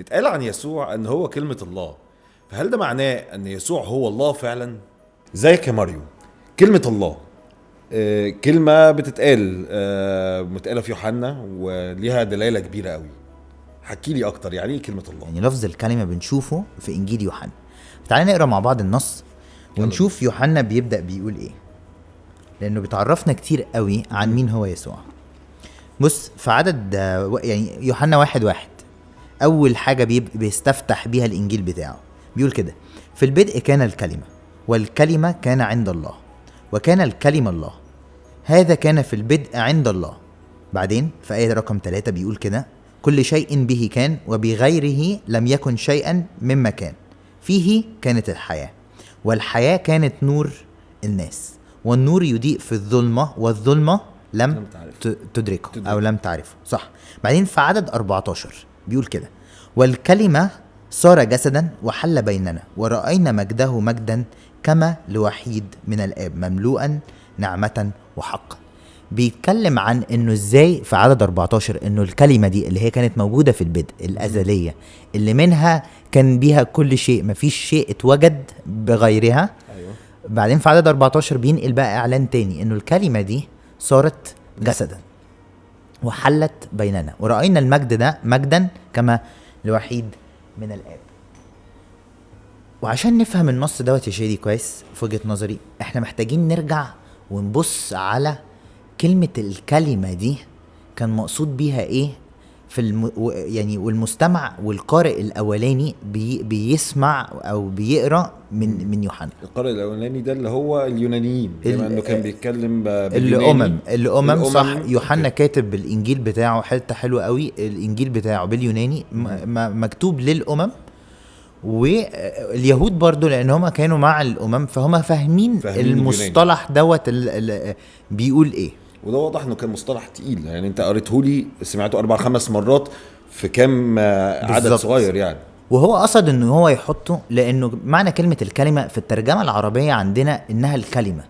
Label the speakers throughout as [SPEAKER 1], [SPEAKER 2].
[SPEAKER 1] اتقال عن يسوع ان هو كلمة الله، فهل ده معناه ان يسوع هو الله فعلا؟ زيك يا ماريو، كلمة الله كلمة بتتقال متقالة في يوحنا وليها دلالة كبيرة قوي. حكي لي اكتر يعني ايه كلمة الله؟
[SPEAKER 2] يعني لفظ الكلمة بنشوفه في انجيل يوحنا. تعالى نقرا مع بعض النص ونشوف يوحنا بيبدأ بيقول ايه، لانه بيتعرفنا كتير قوي عن مين هو يسوع. بص في عدد يعني يوحنا 1:1 اول حاجة بيستفتح بيها الانجيل بتاعه، بيقول كده: في البدء كان الكلمة، والكلمة كان عند الله، وكان الكلمة الله، هذا كان في البدء عند الله. بعدين في آية رقم 3 بيقول كده: كل شيء به كان، وبغيره لم يكن شيئا مما كان، فيه كانت الحياة، والحياة كانت نور الناس، والنور يضيء في الظلمة، والظلمة لم تدركه أو لم تعرفه. صح. بعدين في عدد 14 بيقول كده: والكلمة صار جسدا وحل بيننا، ورأينا مجده مجدا كما لوحيد من الآب، مملوءا نعمة وحقا. بيتكلم عن انه ازاي في عدد 14 انه الكلمة دي اللي هي كانت موجودة في البدء الأزلية، اللي منها كان بيها كل شيء، مفيش شيء اتوجد بغيرها. أيوة. بعدين في عدد 14 بينقل بقى اعلان تاني انه الكلمة دي صارت جسدا وحلت بيننا، ورأينا المجد ده مجدا كما لوحيد من الآب. وعشان نفهم النص دوت يا شيري كويس في وجهة نظري، احنا محتاجين نرجع ونبص على كلمة الكلمة دي كان مقصود بيها ايه في يعني والمستمع والقارئ الاولاني بيسمع او بيقرا من يوحنا.
[SPEAKER 1] القارئ الاولاني ده اللي هو اليونانيين، بما انه كان بيتكلم باليوناني.
[SPEAKER 2] الامم صح. يوحنا كاتب بالانجيل بتاعه حته حلوه قوي، الانجيل بتاعه باليوناني مكتوب للامم واليهود برضو، لان هم كانوا مع الامم فهم فاهمين المصطلح دوت بيقول ايه.
[SPEAKER 1] وده واضح انه كان مصطلح تقيل، يعني انت قريته لي سمعته 4-5 مرات في كام عدد صغير يعني.
[SPEAKER 2] وهو قصد انه هو يحطه لانه معنى كلمة الكلمة في الترجمة العربية عندنا انها الكلمة،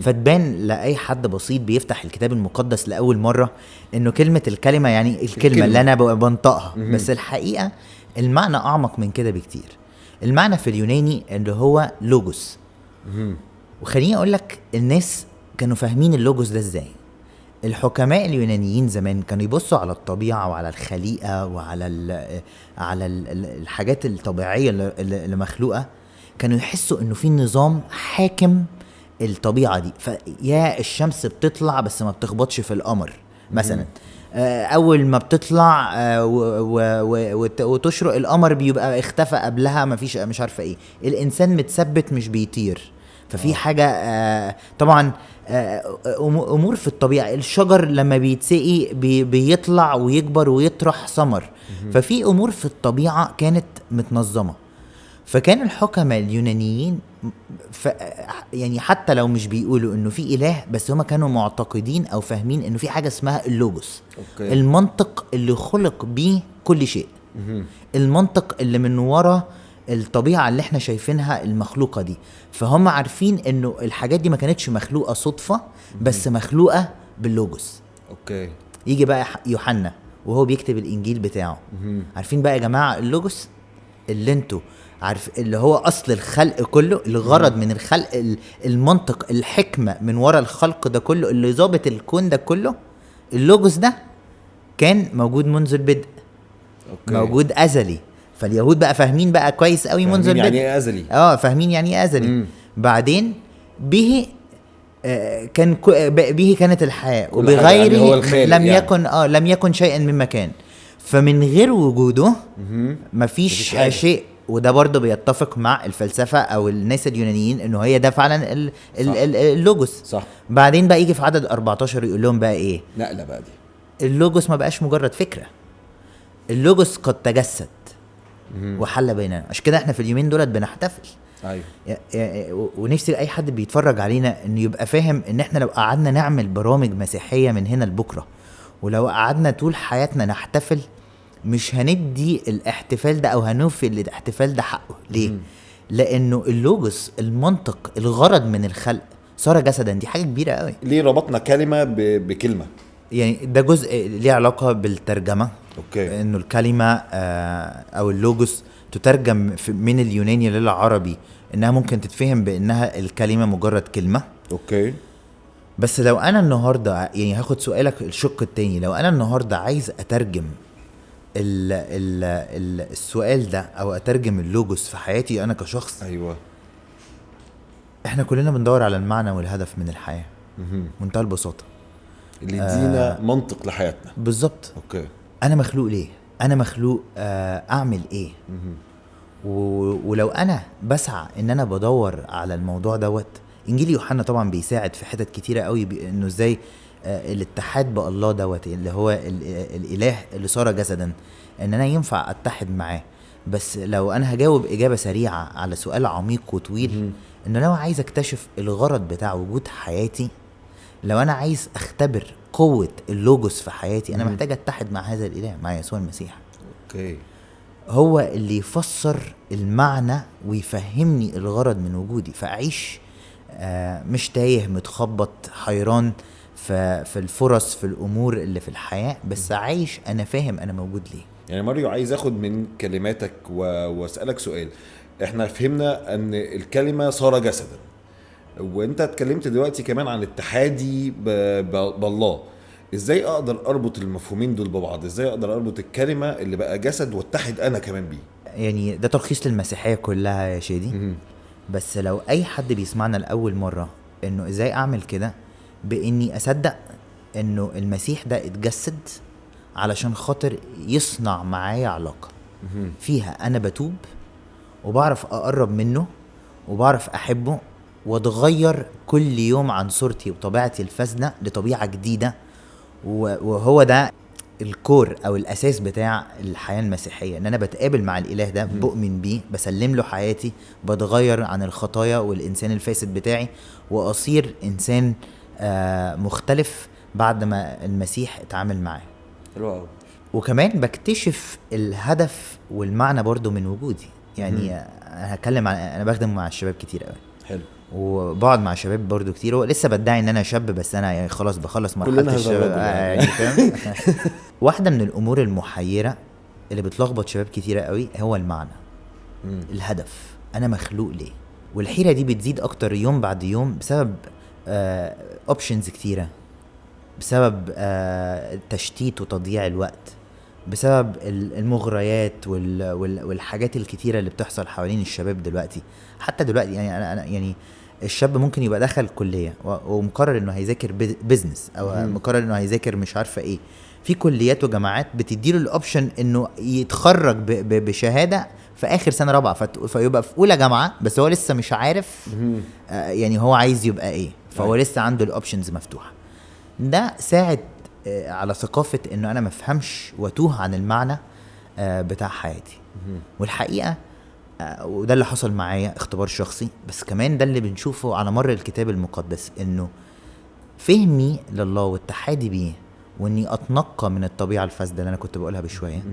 [SPEAKER 2] فتبان لأي حد بسيط بيفتح الكتاب المقدس لأول مرة انه كلمة الكلمة يعني الكلمة اللي انا بنطقها. بس الحقيقة المعنى اعمق من كده بكتير. المعنى في اليوناني اللي هو لوجوس. وخليني اقول لك الناس كانوا فاهمين اللوجوس ده ازاي. الحكماء اليونانيين زمان كانوا يبصوا على الطبيعة وعلى الخليقة وعلى الحاجات الطبيعية اللي مخلوقة، كانوا يحسوا انه في نظام حاكم الطبيعة دي. فيا الشمس بتطلع بس ما بتخبطش في القمر مثلا، اول ما بتطلع وتشرق القمر بيبقى اختفى قبلها، ما فيش مش عارفة ايه. الانسان متثبت مش بيطير. ففي حاجة طبعا امور في الطبيعة. الشجر لما بيتسقي بيطلع ويكبر ويطرح ثمر. ففي امور في الطبيعة كانت متنظمة. فكان الحكماء اليونانيين يعني حتى لو مش بيقولوا انه في اله، بس هما كانوا معتقدين او فاهمين انه في حاجة اسمها اللوجوس. المنطق اللي خلق بيه كل شيء، المنطق اللي من وراء الطبيعة اللي احنا شايفينها المخلوقة دي. فهم عارفين انه الحاجات دي ما كانتش مخلوقة صدفة، بس مخلوقة باللوجوس. يجي بقى يوحنا وهو بيكتب الانجيل بتاعه، عارفين بقى يا جماعة اللوجوس اللي انتوا عارف اللي هو اصل الخلق كله، الغرض من الخلق، المنطق، الحكمة من وراء الخلق ده كله، اللي ضابط الكون ده كله. اللوجوس ده كان موجود منذ البدء. موجود ازلي. فاليهود بقى فاهمين بقى كويس قوي منذ البدء
[SPEAKER 1] يعني ايه ازلي.
[SPEAKER 2] فاهمين يعني ايه ازلي. بعدين به كان به كانت الحياة، وبغيره يعني لم يكن لم يكن شيئا مما كان. فمن غير وجوده مفيش شيء. وده برضه بيتفق مع الفلسفة او الناس اليونانيين انه هي ده فعلا اللوجوس. صح. بعدين بقى يجي في عدد 14 يقول لهم بقى ايه
[SPEAKER 1] نقلة بقى دي.
[SPEAKER 2] اللوجوس ما بقاش مجرد فكرة، اللوجوس قد تجسد وحل بيننا. عشان كده احنا في اليومين دولت بنحتفل. ايوه. ونفسي اي حد بيتفرج علينا انه يبقى فاهم ان احنا لو قعدنا نعمل برامج مسيحية من هنا لبكرة، ولو قعدنا طول حياتنا نحتفل، مش هندي الاحتفال ده او هنوفي الاحتفال ده حقه. ليه؟ لانه اللوجوس، المنطق، الغرض من الخلق صار جسدا. دي حاجة كبيرة قوي.
[SPEAKER 1] ليه ربطنا كلمة بكلمة؟
[SPEAKER 2] يعني ده جزء ليه علاقة بالترجمة.
[SPEAKER 1] اوكي.
[SPEAKER 2] انه الكلمة او اللوجوس تترجم من اليوناني للعربي، انها ممكن تتفهم بانها الكلمة مجرد كلمة.
[SPEAKER 1] اوكي.
[SPEAKER 2] بس لو انا النهاردة يعني هاخد سؤالك الشق التاني، لو انا النهاردة عايز اترجم السؤال ده او اترجم اللوجوس في حياتي انا كشخص،
[SPEAKER 1] ايوه.
[SPEAKER 2] احنا كلنا بندور على المعنى والهدف من الحياة. منتهى البساطة
[SPEAKER 1] اللي يدينا منطق لحياتنا.
[SPEAKER 2] بالظبط.
[SPEAKER 1] اوكي.
[SPEAKER 2] انا مخلوق ليه؟ انا مخلوق اعمل ايه؟ ولو انا بسعى ان انا بدور على الموضوع دوت، انجيل يوحنا طبعا بيساعد في حتت كتيرة قوي انه ازاي الاتحاد بالله دوت اللي هو الاله اللي صار جسدا، ان انا ينفع اتحد معاه. بس لو انا هجاوب اجابة سريعة على سؤال عميق وطويل، انه لو عايز اكتشف الغرض بتاع وجود حياتي، لو انا عايز اختبر قوة اللوجوس في حياتي، انا محتاج اتحد مع هذا الاله، مع يسوع المسيح.
[SPEAKER 1] اوكي.
[SPEAKER 2] هو اللي يفسر المعنى ويفهمني الغرض من وجودي، فاعيش مش تايه متخبط حيران في الفرص في الامور اللي في الحياة، بس عايش انا فاهم انا موجود ليه.
[SPEAKER 1] يعني ماريو، عايز اخد من كلماتك واسألك سؤال. احنا فهمنا ان الكلمة صار جسدا، وانت اتكلمت دلوقتي كمان عن اتحادي بالله. ازاي اقدر اربط المفهومين دول ببعض؟ ازاي اقدر اربط الكلمة اللي بقى جسد واتحد انا كمان بيه؟
[SPEAKER 2] يعني ده تلخيص للمسيحية كلها يا شادي. بس لو اي حد بيسمعنا لأول مرة، انه ازاي اعمل كده؟ باني اصدق انه المسيح ده اتجسد علشان خاطر يصنع معايا علاقة فيها انا بتوب وبعرف اقرب منه وبعرف احبه واتغير كل يوم عن صورتي وطبيعتي الفاسدة لطبيعة جديدة. وهو ده الكور او الاساس بتاع الحياة المسيحية، ان انا بتقابل مع الاله ده، بؤمن بيه، بسلم له حياتي، بتغير عن الخطايا والانسان الفاسد بتاعي واصير انسان مختلف بعد ما المسيح اتعامل معاه.
[SPEAKER 1] حلو.
[SPEAKER 2] وكمان بكتشف الهدف والمعنى برضو من وجودي. يعني هتكلم عن، انا بخدم مع الشباب كتير قوي.
[SPEAKER 1] حلو.
[SPEAKER 2] وبقعد مع شباب برضو كتير، ولسه بدعي ان انا شاب، بس انا يعني خلاص بخلص مرحله الشباب يعني فاهم. واحده من الامور المحيره اللي بتلخبط شباب كتيره قوي هو المعنى. الهدف، انا مخلوق ليه؟ والحيره دي بتزيد اكتر يوم بعد يوم بسبب اوبشنز كتيره، بسبب تشتيت وتضييع الوقت، بسبب المغريات والحاجات الكتيرة اللي بتحصل حوالين الشباب دلوقتي. حتى دلوقتي يعني أنا يعني الشاب ممكن يبقى دخل كلية ومقرر انه هيذاكر بيزنس، او مقرر انه هيذاكر مش عارفة ايه. في كليات وجامعات بتديله الاوبشن انه يتخرج بشهادة في اخر سنة رابعة، فيبقى في اولى جامعة، بس هو لسه مش عارف يعني هو عايز يبقى ايه، فهو لسه عنده الاوبشنز مفتوحة. ده ساعد على ثقافة انه انا مفهمش واتوه عن المعنى بتاع حياتي. والحقيقة وده اللي حصل معايا، اختبار شخصي، بس كمان ده اللي بنشوفه على مر الكتاب المقدس، انه فهمي لله واتحادي بيه واني اتنقى من الطبيعة الفاسدة اللي انا كنت بقولها بشوية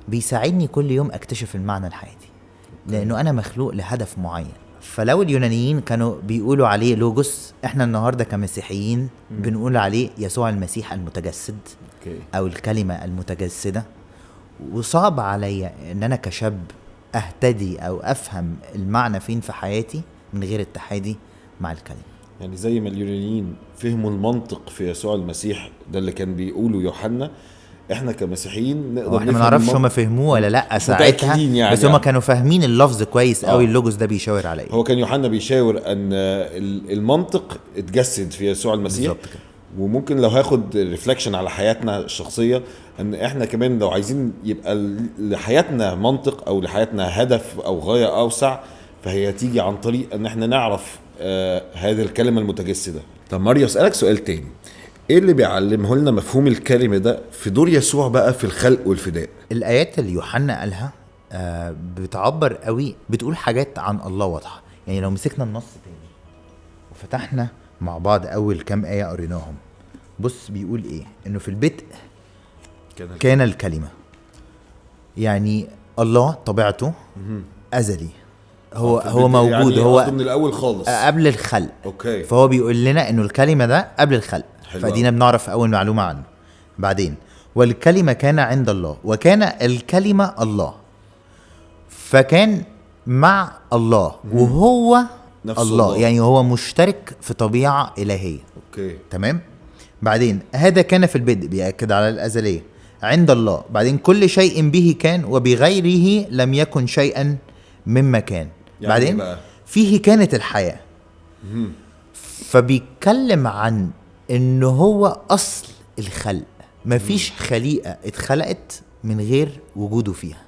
[SPEAKER 2] بيساعدني كل يوم اكتشف المعنى لحياتي، لانه انا مخلوق لهدف معين. فلو اليونانيين كانوا بيقولوا عليه لوجوس، احنا النهاردة كمسيحيين بنقول عليه يسوع المسيح المتجسد او الكلمة المتجسدة. وصعب عليا ان انا كشاب اهتدي او افهم المعنى فين في حياتي من غير اتحادي مع الكلمة.
[SPEAKER 1] يعني زي ما اليونانيين فهموا المنطق في يسوع المسيح ده اللي كان بيقوله يوحنا، احنا كمسيحيين نقدر
[SPEAKER 2] احنا ما نعرفش هم فهموه ولا لا ساعتها،
[SPEAKER 1] يعني
[SPEAKER 2] بس هم كانوا فاهمين اللفظ كويس قوي. اللوجوس ده بيشاور على ايه؟
[SPEAKER 1] هو كان يوحنا بيشاور ان المنطق اتجسد في يسوع المسيح. وممكن لو هاخد ريفلكشن على حياتنا الشخصية، ان احنا كمان لو عايزين يبقى لحياتنا منطق او لحياتنا هدف او غاية اوسع، فهي تيجي عن طريق ان احنا نعرف هذه الكلمة المتجسدة. طب ماريو، اسألك سؤال تاني. ايه اللي بيعلمه لنا مفهوم الكلمة ده في دور يسوع بقى في الخلق والفداء؟
[SPEAKER 2] الآيات اللي يوحنا قالها بتعبر قوي، بتقول حاجات عن الله واضحة. يعني لو مسكنا النص تاني وفتحنا مع بعض اول كام آية قريناهم، بص بيقول ايه؟ انه في البدء كان الكلمة. يعني الله طبيعته أزلي، هو موجود، يعني هو
[SPEAKER 1] من الاول خالص
[SPEAKER 2] قبل الخلق.
[SPEAKER 1] اوكي.
[SPEAKER 2] فهو بيقول لنا انه الكلمة ده قبل الخلق. فدينا بنعرف اول معلومة عنه. بعدين والكلمة كان عند الله وكان الكلمة الله، فكان مع الله وهو
[SPEAKER 1] نفس
[SPEAKER 2] الله، يعني هو مشترك في طبيعة إلهية.
[SPEAKER 1] اوكي
[SPEAKER 2] تمام. بعدين هذا كان في البدء، بيأكد على الأزلية عند الله. بعدين كل شيء به كان وبغيره لم يكن شيئا مما كان.
[SPEAKER 1] يعني
[SPEAKER 2] بعدين
[SPEAKER 1] بقى
[SPEAKER 2] فيه كانت الحياة. فبيتكلم عن انه هو اصل الخلق، مفيش خليقة اتخلقت من غير وجوده فيها.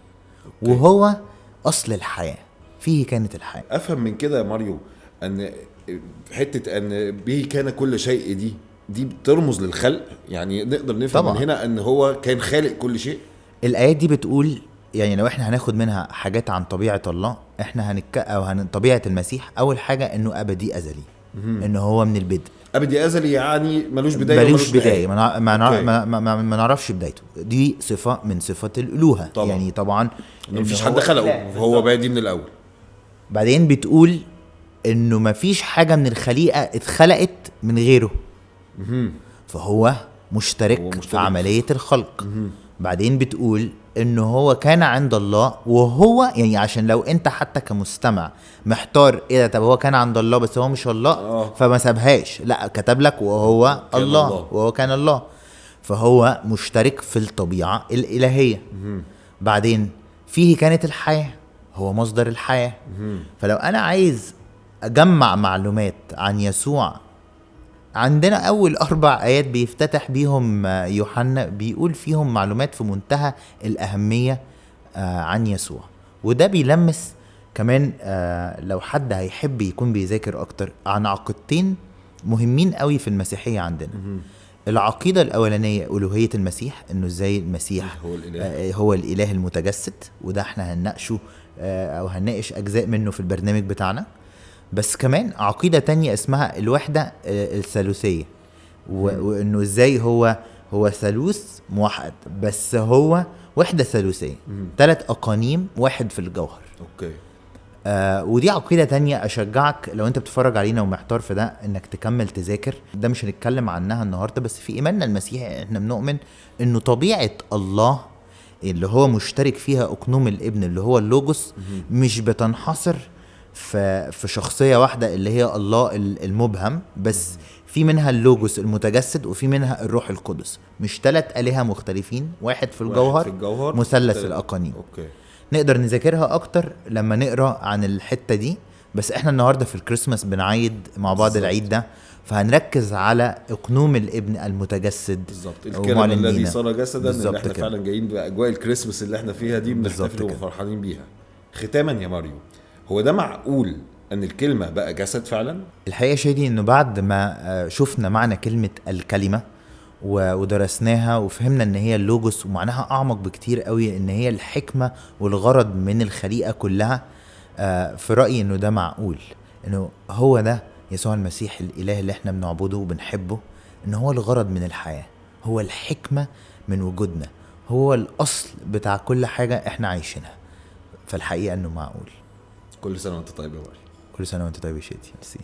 [SPEAKER 1] أوكي.
[SPEAKER 2] وهو اصل الحياة، فيه كانت الحياة.
[SPEAKER 1] افهم من كده يا ماريو ان حته ان به كان كل شيء دي بترمز للخلق، يعني نقدر نفهم
[SPEAKER 2] طبعا.
[SPEAKER 1] من هنا ان هو كان خالق كل شيء.
[SPEAKER 2] الآيات دي بتقول، يعني لو احنا هناخد منها حاجات عن طبيعة الله، احنا طبيعة المسيح. اول حاجة انه ابدي ازلي، انه هو من البدء
[SPEAKER 1] ابدي ازلي، يعني ملوش بدايه
[SPEAKER 2] ملوش بداية،
[SPEAKER 1] نهاية.
[SPEAKER 2] ما نعرفش بدايته. دي صفة من صفات الألوهة
[SPEAKER 1] طبعا.
[SPEAKER 2] يعني طبعا
[SPEAKER 1] إنه مفيش
[SPEAKER 2] هو
[SPEAKER 1] حد خلقه
[SPEAKER 2] إله.
[SPEAKER 1] وهو بادي من الاول.
[SPEAKER 2] بعدين بتقول انه مفيش حاجة من الخليقة اتخلقت من غيره، فهو مشترك في عملية الخلق. بعدين بتقول انه هو كان عند الله وهو، يعني عشان لو انت حتى كمستمع محتار ايه ده، طب هو كان عند الله بس هو مش الله، فما سابهاش، لا كتب لك وهو الله وهو كان الله، فهو مشترك في الطبيعة الإلهية. بعدين فيه كانت الحياة، هو مصدر الحياة. فلو انا عايز اجمع معلومات عن يسوع، عندنا أول 4 آيات بيفتتح بيهم يوحنا، بيقول فيهم معلومات في منتهى الأهمية عن يسوع. وده بيلمس كمان لو حد هيحب يكون بيذاكر أكتر عن عقيدتين مهمين قوي في المسيحية عندنا. العقيدة الأولانية ألوهية المسيح، إنه إزاي المسيح هو الإله المتجسد، وده احنا هنناقشه أو هنناقش أجزاء منه في البرنامج بتاعنا. بس كمان عقيدة تانية اسمها الوحدة الثالوثية، وانه ازاي هو ثالوث موحد بس هو وحدة ثالوثية، 3 أقانيم واحد في الجوهر.
[SPEAKER 1] اوكي.
[SPEAKER 2] ودي عقيدة تانية أشجعك لو أنت بتتفرج علينا ومحتار في ده إنك تكمل تذاكر. ده مش هنتكلم عنها النهاردة، بس في إيماننا المسيحي إحنا بنؤمن إنه طبيعة الله اللي هو مشترك فيها أقنوم الابن اللي هو اللوجوس مش بتنحصر في شخصية واحدة اللي هي الله المبهم بس، في منها اللوجوس المتجسد وفي منها الروح القدس، مش 3 آلهة مختلفين، واحد في الجوهر مثلث الأقانيم.
[SPEAKER 1] اوكي.
[SPEAKER 2] نقدر نذاكرها اكتر لما نقرا عن الحته دي، بس احنا النهارده في الكريسماس بنعيد مع بعض بالزبط. العيد ده فهنركز على اقنوم الابن المتجسد
[SPEAKER 1] بالظبط، الكلمه الذي صار جسدا، اللي احنا
[SPEAKER 2] كده.
[SPEAKER 1] فعلا جايين باجواء الكريسماس اللي احنا فيها دي بنحتفل وفرحانين بيها. ختاما يا ماريو، هو ده معقول ان الكلمه بقى جسد فعلا؟
[SPEAKER 2] الحقيقه شادي انه بعد ما شفنا معنى كلمه الكلمه ودرسناها وفهمنا ان هي اللوجوس ومعناها اعمق بكتير قوي، ان هي الحكمة والغرض من الخليقة كلها، في رأيي انه ده معقول، انه هو ده يسوع المسيح الاله اللي احنا بنعبده وبنحبه، ان هو الغرض من الحياة، هو الحكمة من وجودنا، هو الاصل بتاع كل حاجة احنا عايشينها. فالحقيقة انه معقول.
[SPEAKER 1] كل سنة وانت طيب يا ماري.
[SPEAKER 2] كل سنة وانت طيب يا شادي. ميرسي.